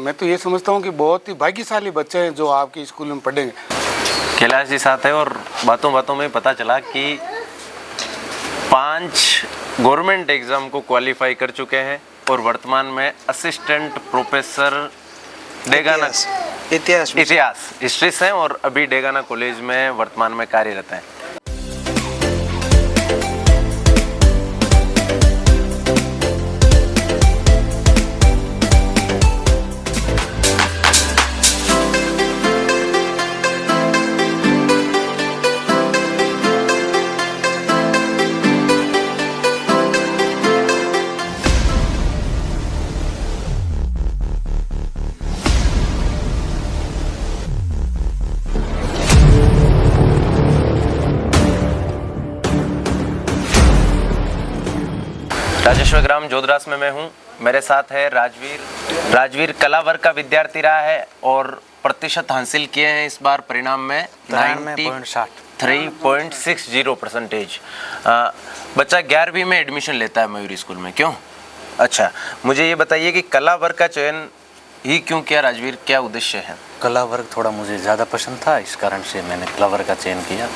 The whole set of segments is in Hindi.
मैं तो ये समझता हूँ कि बहुत ही भाग्यशाली बच्चे हैं जो आपके स्कूल में पढ़ेंगे। कैलाश जी साथ है और बातों बातों में पता चला कि 5 गवर्नमेंट एग्ज़ाम को क्वालिफाई कर चुके हैं और वर्तमान में असिस्टेंट प्रोफेसर डेगाना इतिहास हिस्ट्री से हैं और अभी डेगाना कॉलेज में वर्तमान में कार्यरत हैं। राजेश्वर ग्राम जोधरास में मैं हूँ। मेरे साथ है राजवीर कला वर्ग का विद्यार्थी रहा है और प्रतिशत हासिल किए हैं इस बार परिणाम में 93.60%। बच्चा 11वीं में एडमिशन लेता है मयूरी स्कूल में, क्यों? अच्छा, मुझे ये बताइए कि कला वर्ग का चयन ही क्यों किया राजवीर, क्या उद्देश्य है? कला वर्ग थोड़ा मुझे ज़्यादा पसंद था, इस कारण से मैंने कला वर्ग का चयन किया।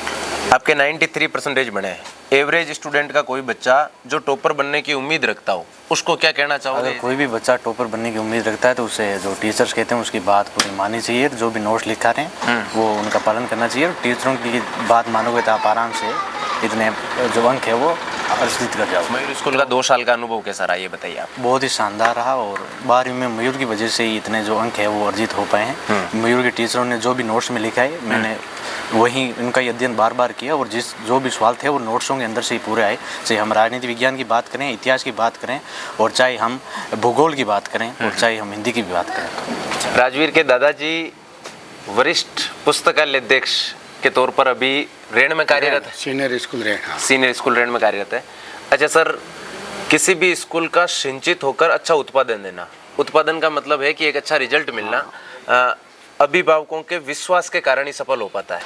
आपके 93% बने हैं। एवरेज स्टूडेंट का कोई बच्चा जो टॉपर बनने की उम्मीद रखता हो उसको क्या कहना चाहोगे? अगर कोई भी बच्चा टॉपर बनने की उम्मीद रखता है तो उसे जो टीचर्स कहते हैं उसकी बात पूरी माननी चाहिए। जो भी नोट्स लिखा रहे हैं वो उनका पालन करना चाहिए। टीचरों की बात मानोगे तो आप आराम से इतने जो अंक है वो अर्जित कर जाओ। मयूर स्कूल का 2 साल का अनुभव कैसा रहा, ये बताइए आप। बहुत ही शानदार रहा और 12वीं में मयूर की वजह से ही इतने जो अंक है वो अर्जित हो पाए हैं। मयूर के टीचरों ने जो भी नोट्स में लिखा है मैंने वही उनका अध्ययन बार बार किया और जो भी सवाल थे वो नोट्सों के अंदर से ही पूरे आए। चाहे हम राजनीति विज्ञान की बात करें, इतिहास की बात करें और चाहे हम भूगोल की बात करें और चाहे हम हिंदी की भी बात करें। राजवीर के दादाजी वरिष्ठ पुस्तकालय अध्यक्ष के तौर पर अभी रेण में कार्यरत है। सीनियर स्कूल रेण में कार्यरत है। अच्छा सर, किसी भी स्कूल का सिंचित होकर अच्छा उत्पादन देना, उत्पादन का मतलब है कि एक अच्छा रिजल्ट मिलना अभिभावकों के विश्वास के कारण ही सफल हो पाता है।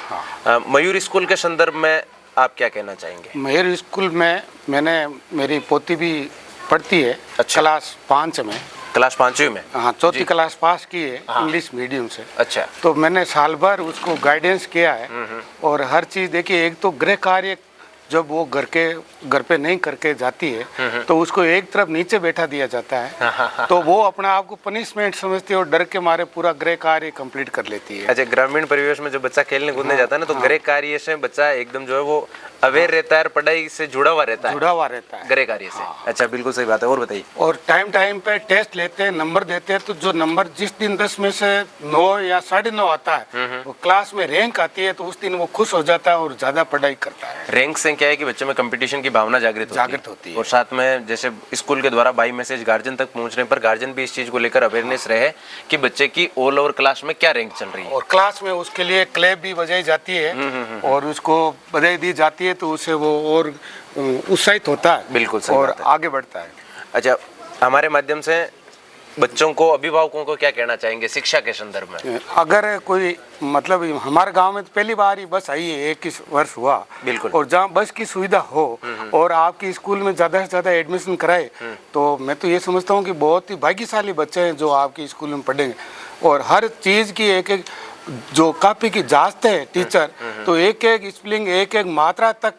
मयूर स्कूल के संदर्भ में आप क्या कहना चाहेंगे? मयूर स्कूल में मेरी पोती भी पढ़ती है। अच्छा। क्लास 5 में। क्लास 5वीं में? हाँ, चौथी क्लास पास की है इंग्लिश मीडियम से। अच्छा। तो मैंने साल भर उसको गाइडेंस किया है और हर चीज़ देखिए। एक तो गृह कार्य जब वो घर पे नहीं करके जाती है तो उसको एक तरफ नीचे बैठा दिया जाता है तो वो अपना आप को पनिशमेंट समझती है और डर के मारे पूरा गृह कार्य कंप्लीट कर लेती है। अच्छा, ग्रामीण परिवेश में जब बच्चा खेलने कूदने जाता है ना तो गृह कार्य से बच्चा एकदम जो है वो अवेयर रहता है और पढ़ाई से जुड़ा हुआ रहता है गृह कार्य से। अच्छा, बिल्कुल सही बात है। और बताइए। और टाइम पे टेस्ट लेते हैं, नंबर देते हैं। तो जो नंबर जिस दिन 10 में से 9 या 9.5 आता है वो क्लास में रैंक आती है तो उस दिन वो खुश हो जाता है और ज्यादा पढ़ाई करता है। रैंक से क्या है कि बच्चे में कंपटीशन की भावना जागृत होती है और साथ में जैसे स्कूल के द्वारा बाई मैसेज गार्जियन तक पहुंचने पर गार्जियन भी इस चीज को लेकर अवेयरनेस रहे कि बच्चे की ऑल ओवर क्लास में क्या रैंक चल रही है। और क्लास में उसके लिए क्लैप भी बजाई जाती है और उसको बधाई दी जाती है तो उससे वो और उत्साहित होता है। बिल्कुल सही और बात है। आगे बढ़ता है। अच्छा, हमारे माध्यम से बच्चों को, अभिभावकों को क्या कहना चाहेंगे शिक्षा के संदर्भ में? अगर कोई मतलब हमारे गांव में तो पहली बार ही बस आई है, 21 वर्ष हुआ। बिल्कुल। और जहाँ बस की सुविधा हो और आपकी स्कूल में ज़्यादा से ज़्यादा एडमिशन कराए तो मैं तो ये समझता हूँ कि बहुत ही भाग्यशाली बच्चे हैं जो आपकी स्कूल में पढ़ेंगे। और हर चीज़ की एक जो कॉपी की जांचते हैं टीचर तो एक स्पेलिंग एक मात्रा तक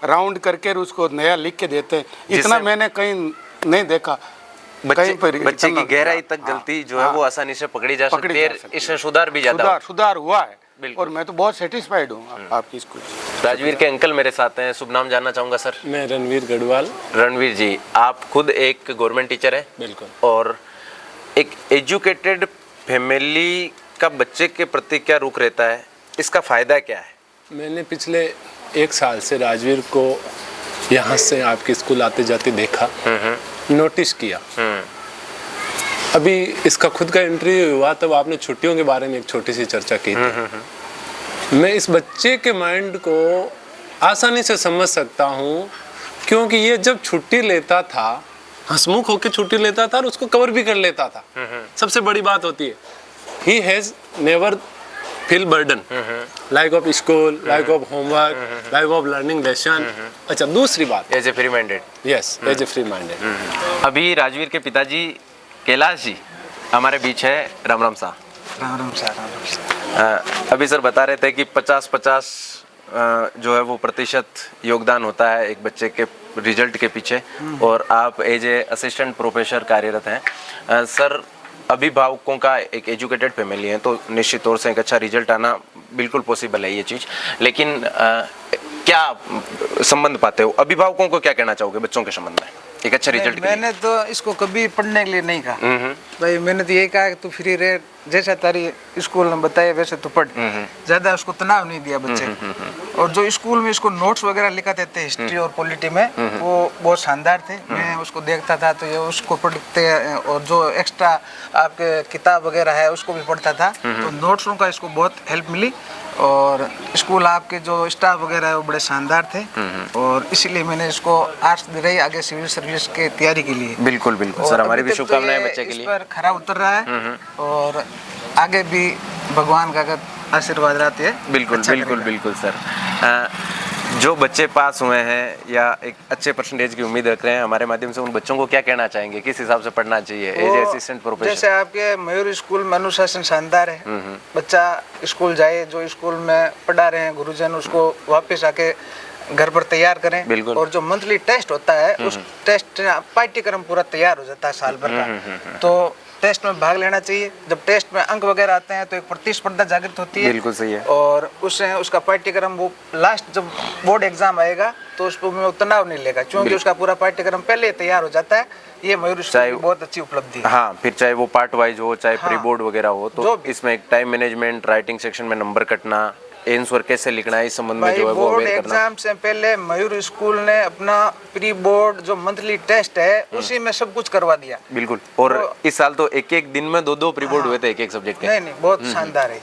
राउंड करके उसको नया लिख के देते हैं। इतना मैंने कहीं नहीं देखा। बच्चे की गहराई तक गलती जो है वो आसानी से पकड़ी जा सकती है। इसमें सुधार भी ज्यादा सुधार हुआ है और मैं तो बहुत सेटिस्फाइड हूँ आपकी स्कूल। राजवीर के अंकल मेरे साथ हैं, शुभ नाम जानना चाहूंगा सर। मैं रणवीर गढ़वाल। रणवीर जी, आप खुद एक गवर्नमेंट टीचर हैं। बिल्कुल। और एक एजुकेटेड फैमिली का बच्चे के प्रति क्या रुख रहता है, इसका फायदा क्या है? मैंने पिछले 1 साल से राजवीर को यहाँ से आपके स्कूल आते जाते देखा, नोटिस किया। अभी इसका खुद का इंटरव्यू हुआ तब आपने छुट्टियों के बारे में एक छोटी सी चर्चा की थी। मैं इस बच्चे के माइंड को आसानी से समझ सकता हूँ क्योंकि ये जब छुट्टी लेता था हंसमुख होकर छुट्टी लेता था और उसको कवर भी कर लेता था। सबसे बड़ी बात होती है he has never feel burden like of school, like of homework, like of learning lesson। अच्छा, दूसरी बात as a free minded. Yes, as a free minded. अभी राजवीर के पिताजी कैलाश जी हमारे बीच है राम राम सा। Ram Ram sir, Ram Ram sir. अभी सर बता रहे थे कि 50-50 जो है वो प्रतिशत योगदान होता है एक बच्चे के रिजल्ट के पीछे, और आप एज ए असिस्टेंट प्रोफेसर कार्यरत हैं। सर, अभिभावकों का एक एजुकेटेड फैमिली है तो निश्चित तौर से एक अच्छा रिजल्ट आना बिल्कुल पॉसिबल है ये चीज़, लेकिन क्या संबंध पाते हो, अभिभावकों को क्या कहना चाहोगे बच्चों के संबंध में एक अच्छा रिजल्ट के लिए? मैंने तो इसको कभी पढ़ने के लिए नहीं कहा भाई, मैंने तो यही कहा कि तू फ्री रहे, जैसा तारी स्कूल ने बताया वैसे तो पढ़, ज्यादा उसको तनाव नहीं दिया बच्चे को। और जो स्कूल में इसको नोट्स वगैरह लिखाते थे हिस्ट्री और पॉलिटी में, वो बहुत शानदार थे। मैं उसको देखता था तो ये उसको पढ़ते, और जो एक्स्ट्रा आपके किताब वगैरह है उसको भी पढ़ता था, तो नोट्सों का इसको बहुत हेल्प मिली। और स्कूल आपके जो स्टाफ वगैरह है वो बड़े शानदार थे, और इसीलिए मैंने इसको आर्ट्स दे रही आगे सिविल सर्विस की तैयारी के लिए। बिल्कुल बिल्कुल सर, हमारी भी शुभकामनाएं बच्चे के लिए। इस पर खरा उतर रहा है और आगे भी भगवान का अगर आशीर्वाद रहते हैं बिल्कुल अच्छा बिल्कुल करेगा। बिल्कुल सर। जो बच्चे पास हुए हैं या एक अच्छे परसेंटेज की उम्मीद रख रहे हैं, हमारे माध्यम से उन बच्चों को क्या कहना चाहेंगे, किस हिसाब से पढ़ना चाहिए एज ए असिस्टेंट प्रोफेसर? जैसे आपके मयूर स्कूल में अनुशासन शानदार है, बच्चा स्कूल जाए, जो स्कूल में पढ़ा रहे हैं गुरुजन उसको वापस आके घर पर तैयार करें। बिल्कुल। और जो मंथली टेस्ट होता है उस टेस्ट पाठ्यक्रम पूरा तैयार हो जाता है साल भर का, तो टेस्ट में भाग लेना चाहिए। जब टेस्ट में अंक वगैरह आते हैं तो एक प्रतिस्पर्धा जागृत होती है। बिल्कुल सही है। और उससे उसका पाठ्यक्रम वो लास्ट जब बोर्ड एग्जाम आएगा तो उसको में तनाव नहीं लेगा, क्योंकि उसका पूरा पाठ्यक्रम पहले ही तैयार हो जाता है। ये मयूर स्कूल की बहुत अच्छी उपलब्धि है। हाँ, फिर चाहे वो पार्ट वाइज हो चाहे प्री बोर्ड वगैरह हो, जो तो भी। इसमें एक टाइम मैनेजमेंट, राइटिंग सेक्शन में नंबर कटना, आंसर कैसे लिखना है इस संबंध में भाई जो है वो बोर्ड अवेयर करना। एग्जाम से पहले मयूर स्कूल ने अपना प्री बोर्ड जो मंथली टेस्ट है उसी में सब कुछ करवा दिया। बिल्कुल, और इस साल तो एक दिन में 2 प्री बोर्ड हुए थे एक सब्जेक्ट के। नहीं बहुत शानदार है।